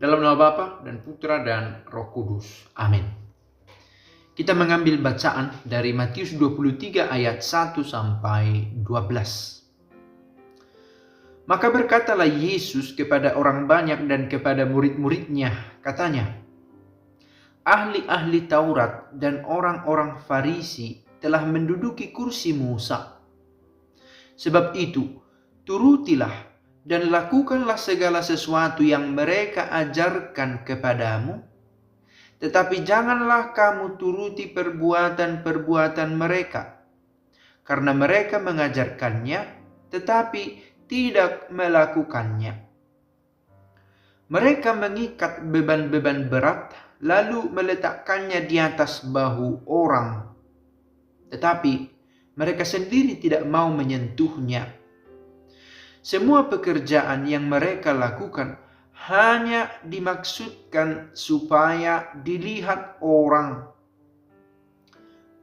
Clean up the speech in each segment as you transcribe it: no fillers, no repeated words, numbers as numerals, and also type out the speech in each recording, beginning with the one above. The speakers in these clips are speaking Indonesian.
Dalam nama Bapa dan Putra dan Roh Kudus. Amin. Kita mengambil bacaan dari Matius 23 ayat 1 sampai 12. Maka berkatalah Yesus kepada orang banyak dan kepada murid-muridnya, katanya, ahli-ahli Taurat dan orang-orang Farisi telah menduduki kursi Musa. Sebab itu, turutilah dan lakukanlah segala sesuatu yang mereka ajarkan kepadamu, tetapi janganlah kamu turuti perbuatan-perbuatan mereka, karena mereka mengajarkannya, tetapi tidak melakukannya. Mereka mengikat beban-beban berat, lalu meletakkannya di atas bahu orang, tetapi mereka sendiri tidak mau menyentuhnya. Semua pekerjaan yang mereka lakukan hanya dimaksudkan supaya dilihat orang.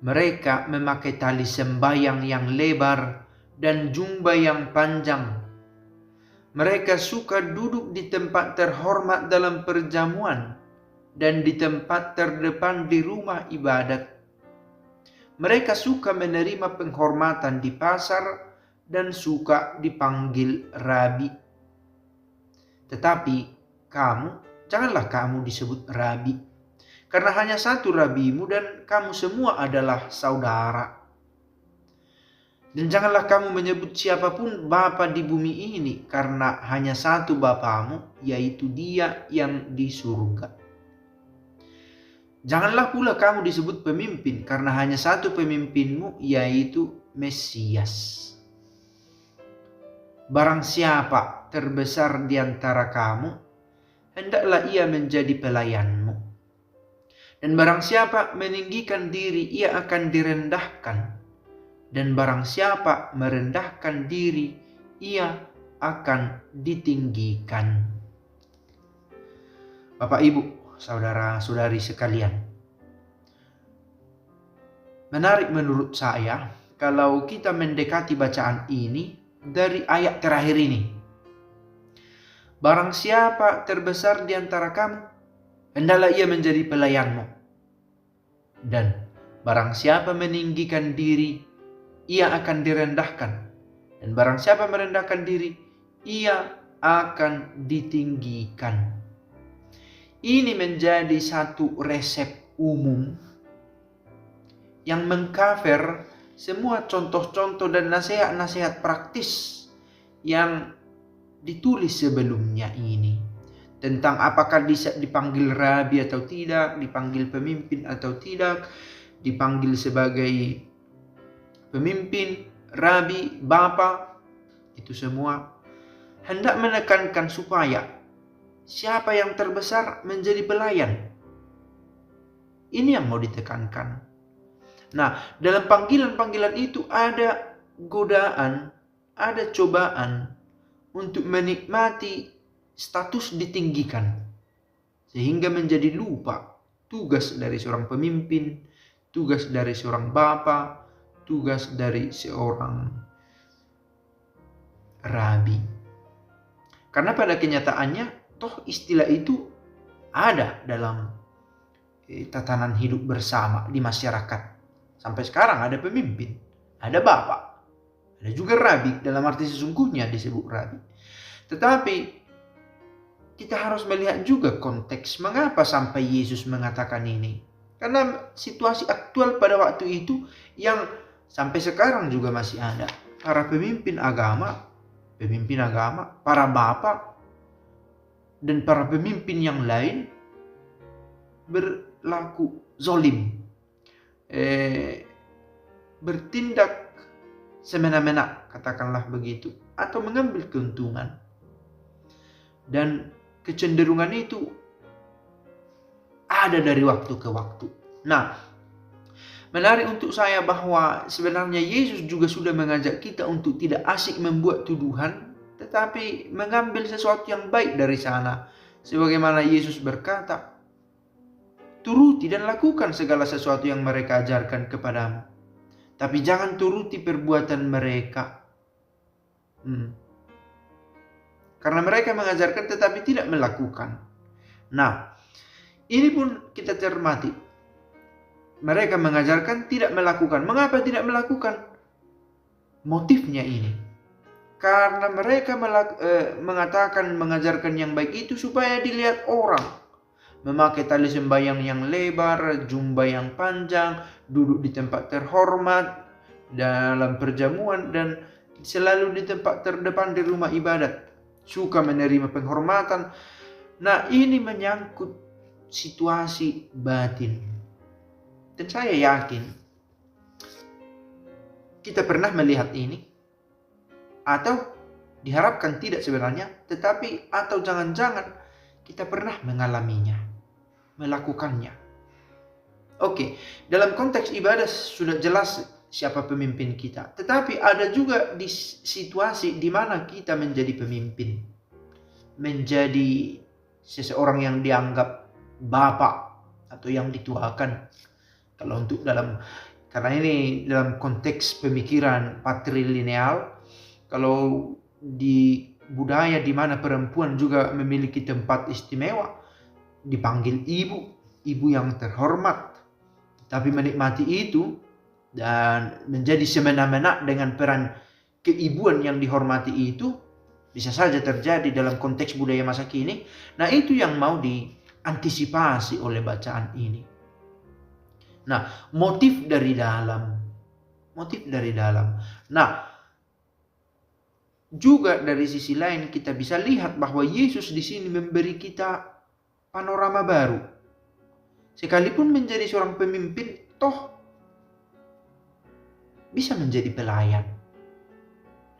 Mereka memakai tali sembahyang yang lebar dan jubah yang panjang. Mereka suka duduk di tempat terhormat dalam perjamuan dan di tempat terdepan di rumah ibadat. Mereka suka menerima penghormatan di pasar dan suka dipanggil rabi. Tetapi janganlah kamu disebut rabi, karena hanya satu rabimu dan kamu semua adalah saudara. Dan janganlah kamu menyebut siapapun bapa di bumi ini, karena hanya satu bapamu, yaitu Dia yang di surga. Janganlah pula kamu disebut pemimpin, karena hanya satu pemimpinmu, yaitu Mesias. Barang siapa terbesar di antara kamu, hendaklah ia menjadi pelayanmu. Dan barang siapa meninggikan diri, ia akan direndahkan. Dan barang siapa merendahkan diri, ia akan ditinggikan. Bapak, Ibu, saudara-saudari sekalian, menarik menurut saya kalau kita mendekati bacaan ini dari ayat terakhir ini. Barang siapa terbesar di antara kamu, hendaklah ia menjadi pelayanmu. Dan barang siapa meninggikan diri, ia akan direndahkan. Dan barang siapa merendahkan diri, ia akan ditinggikan. Ini menjadi satu resep umum yang mengcover semua contoh-contoh dan nasihat-nasihat praktis yang ditulis sebelumnya ini. Tentang apakah dipanggil rabi atau tidak, dipanggil pemimpin atau tidak, dipanggil sebagai pemimpin, rabi, bapa. Itu semua hendak menekankan supaya siapa yang terbesar menjadi pelayan. Ini yang mau ditekankan. Nah, dalam panggilan-panggilan itu ada godaan, ada cobaan untuk menikmati status ditinggikan, sehingga menjadi lupa tugas dari seorang pemimpin, tugas dari seorang bapa, tugas dari seorang rabi. Karena pada kenyataannya, toh istilah itu ada dalam tatanan hidup bersama di masyarakat. Sampai sekarang ada pemimpin, ada bapak, ada juga rabi, dalam arti sesungguhnya disebut rabi. Tetapi kita harus melihat juga konteks mengapa sampai Yesus mengatakan ini. Karena situasi aktual pada waktu itu yang sampai sekarang juga masih ada. Para pemimpin agama, para bapak, dan para pemimpin yang lain berlaku zolim. Bertindak semena-mena, katakanlah begitu, atau mengambil keuntungan. Dan kecenderungan itu ada dari waktu ke waktu. Nah, menarik untuk saya bahwa sebenarnya Yesus juga sudah mengajak kita untuk tidak asik membuat tuduhan, tetapi mengambil sesuatu yang baik dari sana. Sebagaimana Yesus berkata, turuti dan lakukan segala sesuatu yang mereka ajarkan kepadamu, tapi jangan turuti perbuatan mereka. Karena mereka mengajarkan tetapi tidak melakukan. Nah, ini pun kita cermati. Mereka mengajarkan tidak melakukan. Mengapa tidak melakukan? Motifnya ini. Karena mereka mengatakan, mengajarkan yang baik itu supaya dilihat orang. Memakai tali sembahyang yang lebar, jubah yang panjang, duduk di tempat terhormat dalam perjamuan, dan selalu di tempat terdepan di rumah ibadat. Suka menerima penghormatan. Nah, ini menyangkut situasi batin. Dan saya yakin kita pernah melihat ini, atau diharapkan tidak sebenarnya, tetapi atau jangan-jangan kita pernah mengalaminya, melakukannya. Oke, dalam konteks ibadah sudah jelas siapa pemimpin kita, tetapi ada juga di situasi di mana kita menjadi pemimpin, menjadi seseorang yang dianggap bapak atau yang dituakan. Kalau untuk karena ini dalam konteks pemikiran patrilineal, kalau di budaya di mana perempuan juga memiliki tempat istimewa, dipanggil ibu yang terhormat. Tapi menikmati itu dan menjadi semena-mena dengan peran keibuan yang dihormati itu bisa saja terjadi dalam konteks budaya masa kini. Nah, itu yang mau diantisipasi oleh bacaan ini. Nah, motif dari dalam. Nah, juga dari sisi lain kita bisa lihat bahwa Yesus di sini memberi kita panorama baru. Sekalipun menjadi seorang pemimpin, toh bisa menjadi pelayan.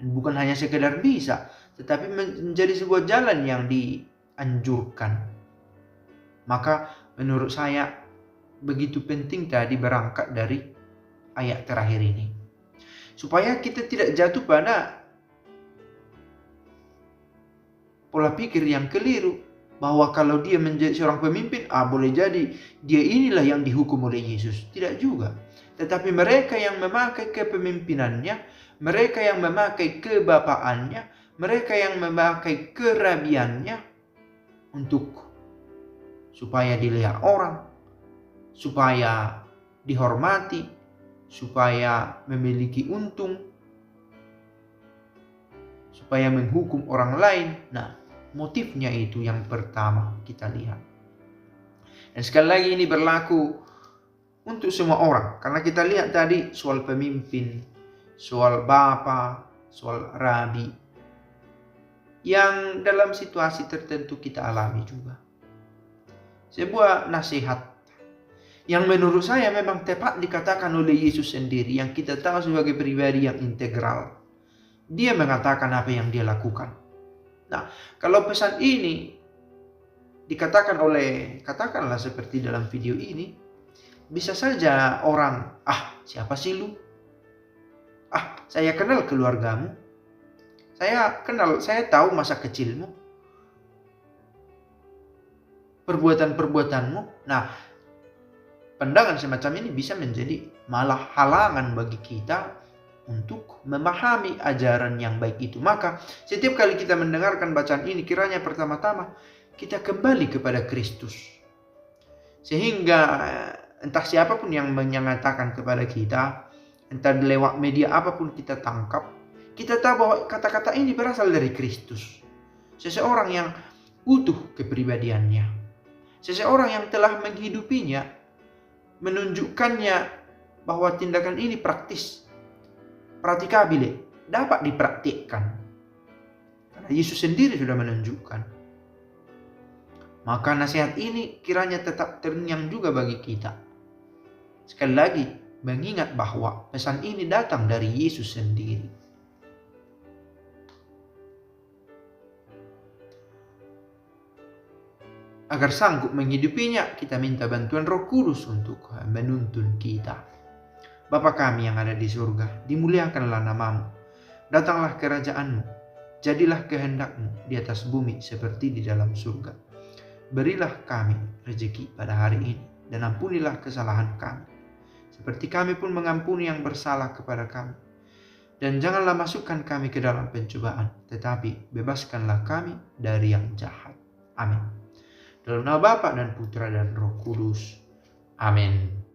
Dan bukan hanya sekedar bisa, tetapi menjadi sebuah jalan yang dianjurkan. Maka menurut saya begitu penting tadi berangkat dari ayat terakhir ini, supaya kita tidak jatuh pada pola pikir yang keliru, bahwa kalau dia menjadi seorang pemimpin, boleh jadi dia inilah yang dihukum oleh Yesus. Tidak juga. Tetapi mereka yang memakai kepemimpinannya, mereka yang memakai kebapaannya, mereka yang memakai kerabiannya supaya dilihat orang, supaya dihormati, supaya memiliki untung, supaya menghukum orang lain. Nah, motifnya itu yang pertama kita lihat. Dan sekali lagi ini berlaku untuk semua orang. Karena kita lihat tadi soal pemimpin, soal bapa, soal rabi, yang dalam situasi tertentu kita alami juga. Sebuah nasihat yang menurut saya memang tepat dikatakan oleh Yesus sendiri, yang kita tahu sebagai pribadi yang integral. Dia mengatakan apa yang dia lakukan. Nah, kalau pesan ini dikatakan katakanlah seperti dalam video ini, bisa saja orang, siapa sih lu? Saya kenal keluargamu. Saya tahu masa kecilmu. Perbuatan-perbuatanmu. Nah, pandangan semacam ini bisa menjadi malah halangan bagi kita untuk memahami ajaran yang baik itu. Maka setiap kali kita mendengarkan bacaan ini, kiranya pertama-tama kita kembali kepada Kristus. Sehingga entah siapapun yang menyatakan kepada kita, entah lewat media apapun kita tangkap, kita tahu bahwa kata-kata ini berasal dari Kristus. Seseorang yang utuh kepribadiannya. Seseorang yang telah menghidupinya, menunjukkannya bahwa tindakan ini praktikabile, dapat dipraktikkan. Karena Yesus sendiri sudah menunjukkan. Maka nasihat ini kiranya tetap terngiang juga bagi kita. Sekali lagi, mengingat bahwa pesan ini datang dari Yesus sendiri. Agar sanggup menghidupinya, kita minta bantuan Roh Kudus untuk menuntun kita. Bapa kami yang ada di surga, dimuliakanlah namamu. Datanglah kerajaanmu, jadilah kehendakmu di atas bumi seperti di dalam surga. Berilah kami rezeki pada hari ini, dan ampunilah kesalahan kami, seperti kami pun mengampuni yang bersalah kepada kami. Dan janganlah masukkan kami ke dalam pencobaan, tetapi bebaskanlah kami dari yang jahat. Amin. Dalam nama Bapa dan Putra dan Roh Kudus. Amin.